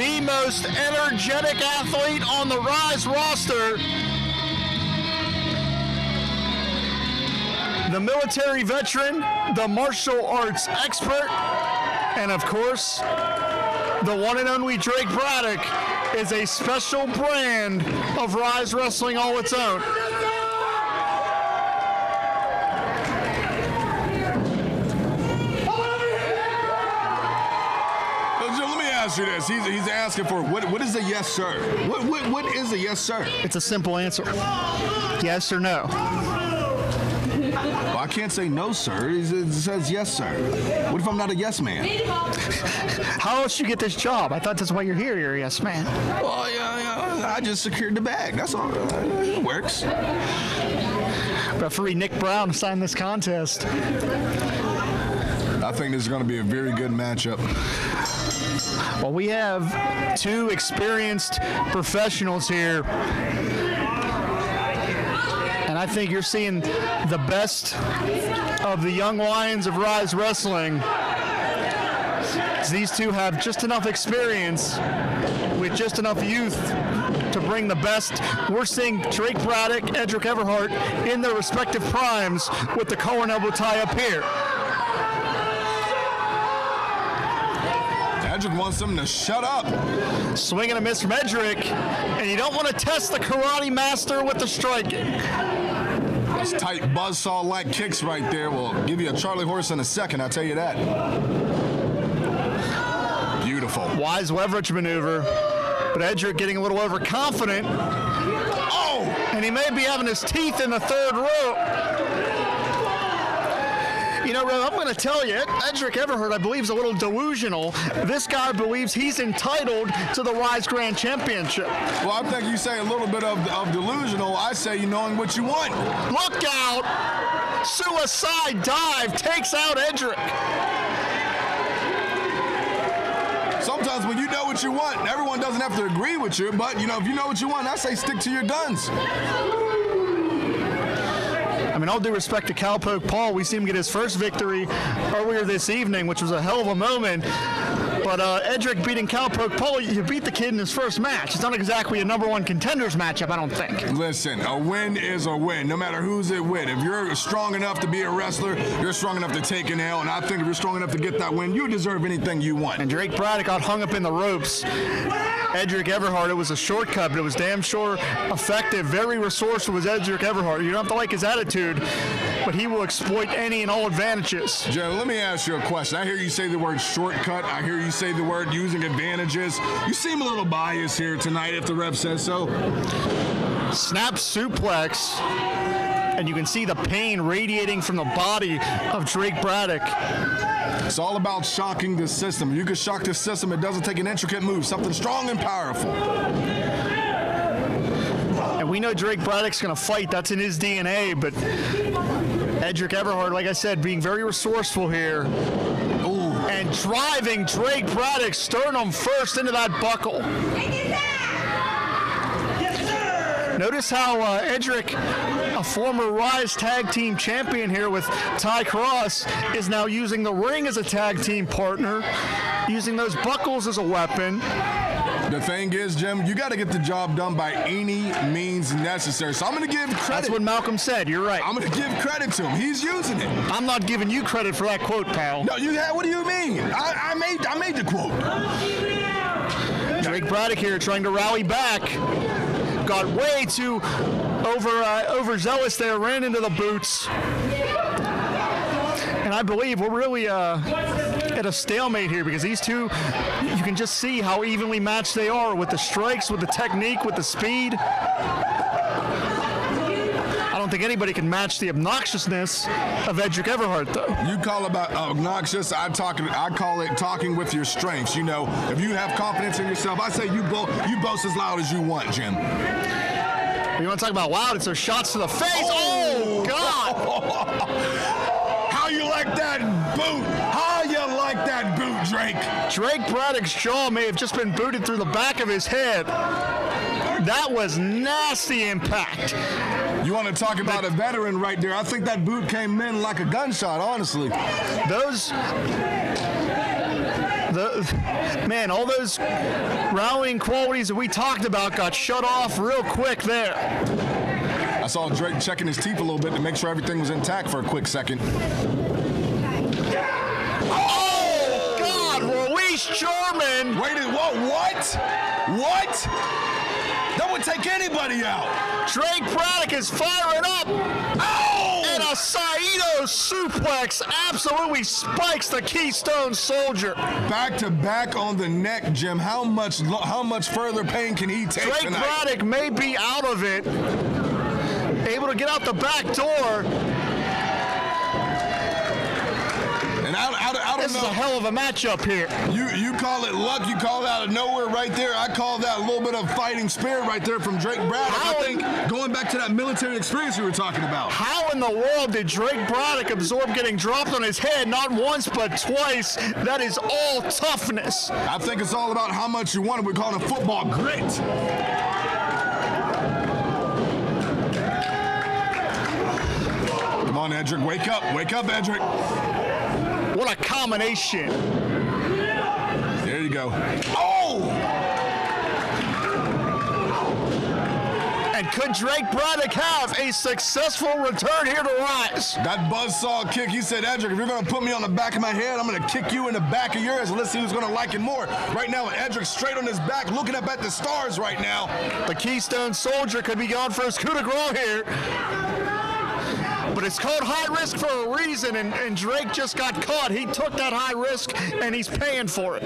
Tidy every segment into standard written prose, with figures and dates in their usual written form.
the most energetic athlete on the Ryse roster. The military veteran, the martial arts expert, and of course, the one and only Drake Braddock is a special brand of Ryse Wrestling all its own. Ask you this. He's asking for what is a yes sir? What is a yes sir? It's a simple answer. Yes or no. Well, I can't say no sir. It says yes sir. What if I'm not a yes man? How else you get this job? I thought that's why you're here. You're a yes man. Well, yeah, I just secured the bag. That's all. It works. Referee Nick Brown signed this contest. I think this is going to be a very good matchup. Well, we have two experienced professionals here. And I think you're seeing the best of the young lions of Ryse Wrestling. These two have just enough experience with just enough youth to bring the best. We're seeing Drake Braddock, Edric Everhart in their respective primes with the collar and elbow tie up here. Edric wants them to shut up. Swing and a miss from Edric, and you don't want to test the karate master with the striking. Those tight buzzsaw-like kicks right there will give you a Charlie horse in a second, I'll tell you that. Beautiful. Wise leverage maneuver, but Edric getting a little overconfident. Oh! And he may be having his teeth in the third rope. You know, Rev, I'm going to tell you, Edric Everhart, I believe, is a little delusional. This guy believes he's entitled to the Ryse Grand Championship. Well, I think you say a little bit of delusional. I say you knowing what you want. Look out! Suicide dive takes out Edric. Sometimes when you know what you want, everyone doesn't have to agree with you, but, you know, if you know what you want, I say stick to your guns. I mean, all due respect to Cowpoke Paul, we see him get his first victory earlier this evening, which was a hell of a moment. But Edric beating Cowpoke Paul, you beat the kid in his first match. It's not exactly a #1 contenders matchup, I don't think. Listen, a win is a win, no matter who's it with. If you're strong enough to be a wrestler, you're strong enough to take an L. And I think if you're strong enough to get that win, you deserve anything you want. And Drake Braddock got hung up in the ropes. Edric Everhart, it was a shortcut, but it was damn sure effective. Very resourceful was Edric Everhart. You don't have to like his attitude, but he will exploit any and all advantages. Joe, let me ask you a question. I hear you say the word shortcut. I hear you say the word using advantages. You seem a little biased here tonight, if the ref says so. Snap suplex, and you can see the pain radiating from the body of Drake Braddock. It's all about shocking the system. You can shock the system. It doesn't take an intricate move, something strong and powerful. And we know Drake Braddock's going to fight. That's in his DNA. But Edric Everhart, like I said, being very resourceful here. Ooh. And driving Drake Braddock's sternum first into that buckle. Notice how Edric, a former Ryse tag team champion here with Ty Cross, is now using the ring as a tag team partner, using those buckles as a weapon. The thing is, Jim, you got to get the job done by any means necessary. So I'm going to give credit. That's what Malcolm said. You're right. I'm going to give credit to him. He's using it. I'm not giving you credit for that quote, pal. No, what do you mean? I made the quote. Drake Braddock here trying to rally back. Got way too overzealous there, ran into the boots. And I believe we're really at a stalemate here because these two, you can just see how evenly matched they are with the strikes, with the technique, with the speed. I don't think anybody can match the obnoxiousness of Edric Everhart, though. You call it obnoxious, I call it talking with your strengths. You know, if you have confidence in yourself, I say you boast as loud as you want, Jim. You want to talk about loud? It's those shots to the face. Oh God! How you like that boot? How you like that boot, Drake? Drake Braddock's jaw may have just been booted through the back of his head. That was nasty impact. You want to talk about a veteran right there? I think that boot came in like a gunshot, honestly. Man, all those rallying qualities that we talked about got shut off real quick there. I saw Drake checking his teeth a little bit to make sure everything was intact for a quick second. Oh, God, Release German. Wait, what? That would take anybody out. Drake Braddock is firing up. Oh! And a Saito suplex absolutely spikes the Keystone Soldier. Back to back on the neck, Jim. How much further pain can he take Drake tonight? Braddock may be out of it. Able to get out the back door. And I don't This know. is a hell of a matchup here. You call it luck. You call it out of nowhere right there. I call that a little bit of fighting spirit right there from Drake Braddock. I think going back to that military experience we were talking about. How in the world did Drake Braddock absorb getting dropped on his head not once but twice? That is all toughness. I think it's all about how much you want it. We call it a football grit. Come on, Edric. Wake up, Edric. What a combination. There you go. Oh! And could Drake Braddock have a successful return here to Ryse? That buzzsaw kick, he said, Edric, if you're going to put me on the back of my head, I'm going to kick you in the back of yours, and let's see who's going to like it more. Right now, Edric straight on his back, looking up at the stars right now. The Keystone Soldier could be going for his coup de grace here. But it's called high risk for a reason, and Drake just got caught. He took that high risk, and he's paying for it.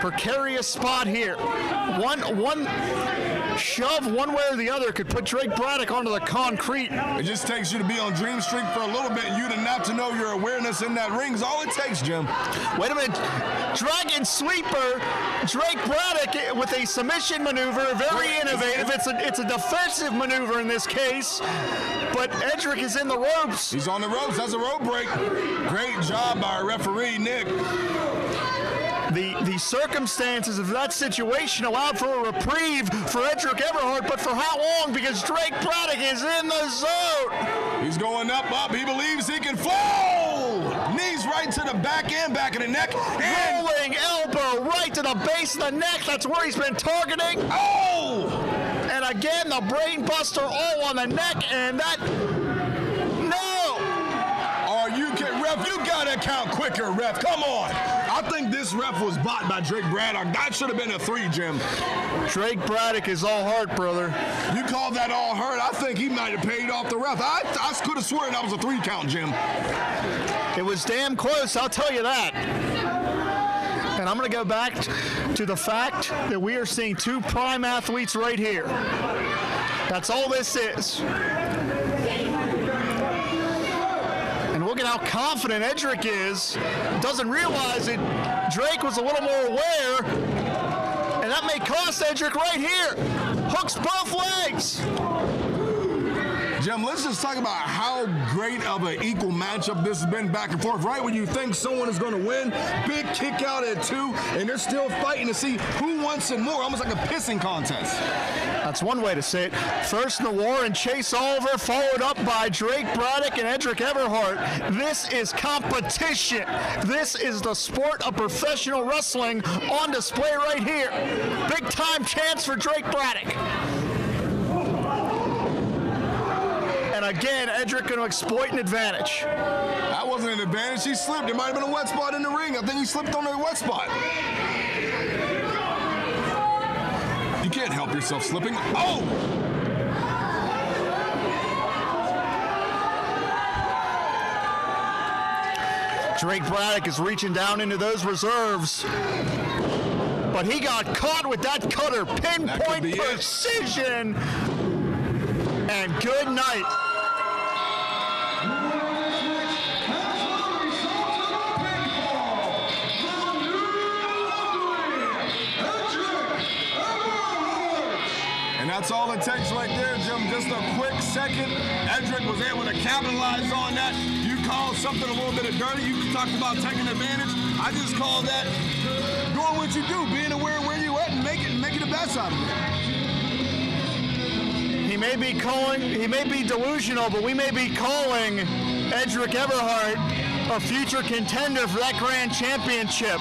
Precarious spot here. One shove one way or the other could put Drake Braddock onto the concrete. It just takes you to be on Dream Streak for a little bit, you to not to know your awareness in that ring is all it takes, Jim. Wait a minute. Dragon Sweeper. Drake Braddock with a submission maneuver, very innovative. It's a defensive maneuver in this case, but Edric is in the ropes. He's on the ropes. That's a rope break. Great job by our referee, Nick. The circumstances of that situation allowed for a reprieve for Edric Everhart, but for how long? Because Drake Braddock is in the zone. He's going up. He believes he can fall. Knees right to the back and back of the neck. And Rolling elbow right to the base of the neck. That's where he's been targeting. oh! And again, the brain buster all on the neck, and that... No! Are you kidding? Ref, you got to count quicker, ref. Come on. I think this ref was bought by Drake Braddock. That should have been a 3, Jim. Drake Braddock is all heart, brother. You called that all hurt. I think he might have paid off the ref. I could have sworn that was a 3 count, Jim. It was damn close, I'll tell you that. And I'm going to go back to the fact that we are seeing 2 prime athletes right here. That's all this is. And look at how confident Edric is. Doesn't realize that Drake was a little more aware. And that may cost Edric right here. Hooks both legs. Jim, let's just talk about how great of an equal matchup this has been back and forth. Right when you think someone is going to win, big kick out at 2, and they're still fighting to see who wants it more, almost like a pissing contest. That's one way to say it. First Noir and Chase Oliver, followed up by Drake Braddock and Edric Everhart. This is competition. This is the sport of professional wrestling on display right here. Big time chance for Drake Braddock. And again, Edric going to exploit an advantage. That wasn't an advantage. He slipped. There might have been a wet spot in the ring. I think he slipped on a wet spot. You can't help yourself slipping. Oh! Drake Braddock is reaching down into those reserves. But he got caught with that cutter. Pinpoint precision. And good night. And that's all it takes right there, Jim. Just a quick second. Edric was able to capitalize on that. You called something a little bit of dirty. You talked about taking advantage. I just call that doing what you do, being aware of where you at and making the best out of it. He may be delusional, but we may be calling Edric Everhart a future contender for that grand championship.